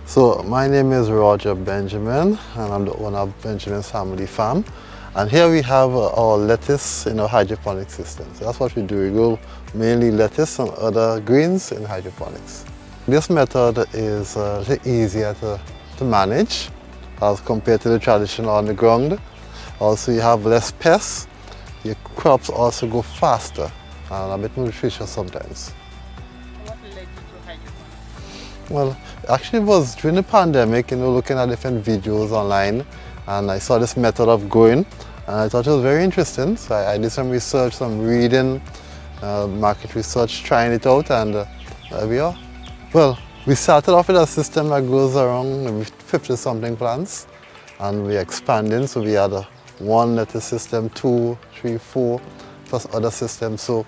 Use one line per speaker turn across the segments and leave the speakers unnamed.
So my name is Roger Benjamin and I'm the owner of Benjamin's Family Farm. And here we have our lettuce in our hydroponic system. So that's what we do. We grow mainly lettuce and other greens in hydroponics. This method is a little easier to manage as compared to the traditional on the ground. Also you have less pests. Your crops also go faster and a bit more nutritious sometimes.
What led you to hydroponics?
Well, actually it was during the pandemic, looking at different videos online, and I saw this method of growing and I thought it was very interesting. So I did some research, some reading, market research, trying it out, and there we are. Well, we started off with a system that grows around maybe 50 something plants, and we're expanding. So we had one lettuce system, 2, 3, 4, plus other systems. So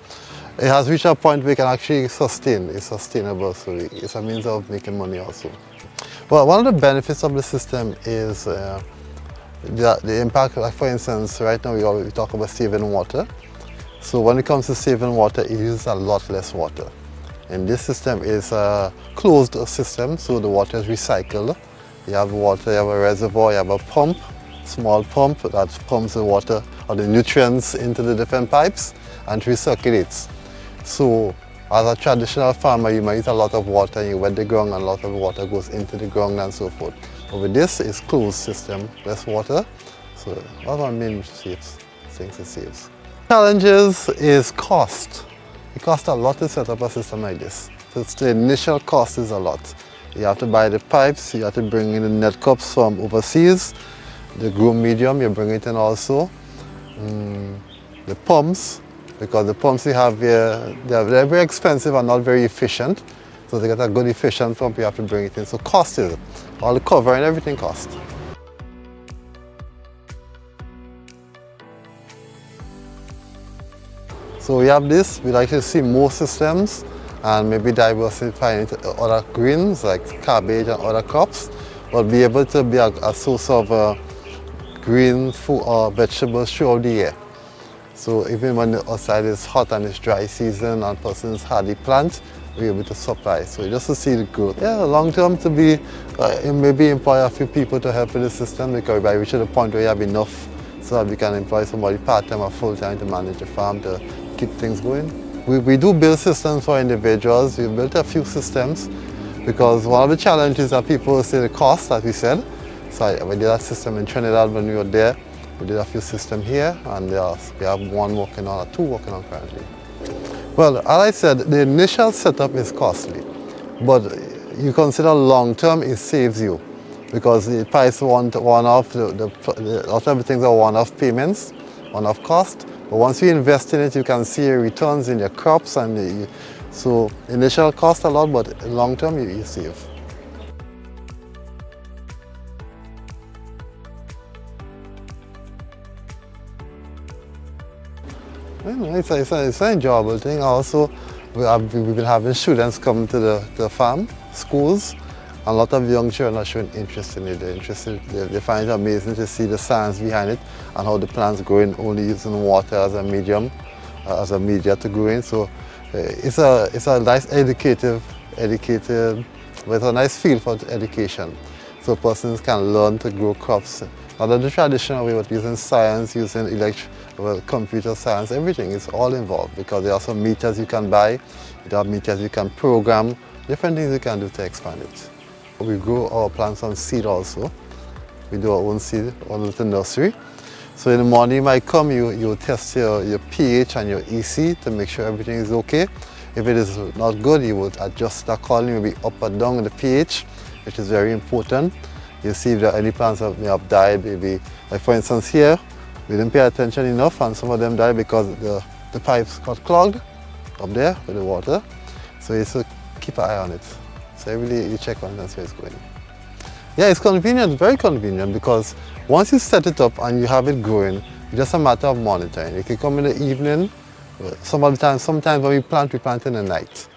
it has reached a point where we can actually sustain. It's sustainable, so it's a means of making money also. Well, one of the benefits of the system is the impact. Like for instance, right now we talk about saving water. So when it comes to saving water, it uses a lot less water. And this system is a closed system, so the water is recycled. You have water, you have a reservoir, you have a pump, small pump that pumps the water or the nutrients into the different pipes and recirculates. So as a traditional farmer, you might use a lot of water and you wet the ground and a lot of water goes into the ground and so forth. But with this, it's closed system, less water. So that's one of the main things it saves. Challenges is cost. It costs a lot to set up a system like this. So the initial cost is a lot. You have to buy the pipes, you have to bring in the net cups from overseas, the grow medium, you bring it in also. The pumps, because the pumps you have here, they're very expensive and not very efficient. So to get a good efficient pump, you have to bring it in. So cost is it. All the cover and everything costs. So we have this, we'd like to see more systems and maybe diversify into other greens like cabbage and other crops, but be able to be a source of green food or vegetables throughout the year. So even when the outside is hot and it's dry season and persons hardly plant, we're able to supply. So just to see the growth. Yeah, long term to be, maybe employ a few people to help with the system, because by reaching the point where you have enough so that we can employ somebody part-time or full-time to manage the farm to keep things going. We do build systems for individuals. We've built a few systems because one of the challenges that people say the cost, as we said. So we did a system in Trinidad when we were there. We did a few systems here, and we have one working on, or two working on currently. Well, as I said, the initial setup is costly, but you consider long term it saves you, because the price one-off, not everything's are one-off payments, one-off cost. But once you invest in it, you can see your returns in your crops, and so initial cost a lot, but long term you save. It's an enjoyable thing. Also, we've been having students come to the farm, schools, and a lot of young children are showing interest in it. They're interested, they find it amazing to see the science behind it and how the plants growing only using water as a medium, as a media to grow in. So it's a nice educated, but it's a nice field for education. So persons can learn to grow crops. Not in the traditional way, but using science, using computer science, everything is all involved, because there are some meters you can buy, there are meters you can program, different things you can do to expand it. We grow our plants on seed also. We do our own seed, our little nursery. So in the morning you might come, you test your pH and your EC to make sure everything is okay. If it is not good, you would adjust accordingly, maybe up or down the pH, which is very important. You see if there are any plants that may have died, maybe, like for instance here, we didn't pay attention enough and some of them died because the pipes got clogged up there with the water. So you have to keep an eye on it. So every day you check on it and see where it's going. Yeah, it's convenient, very convenient, because once you set it up and you have it growing, it's just a matter of monitoring. You can come in the evening, sometimes when we plant in the night.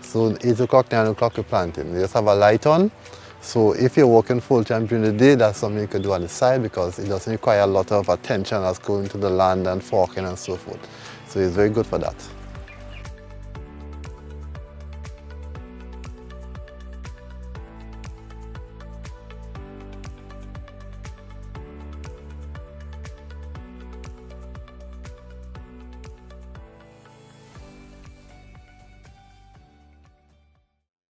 So 8 o'clock, 9 o'clock we're planting. You just have a light on. So if you're working full-time during the day, that's something you could do on the side, because it doesn't require a lot of attention as going to the land and forking and so forth. So it's very good for that.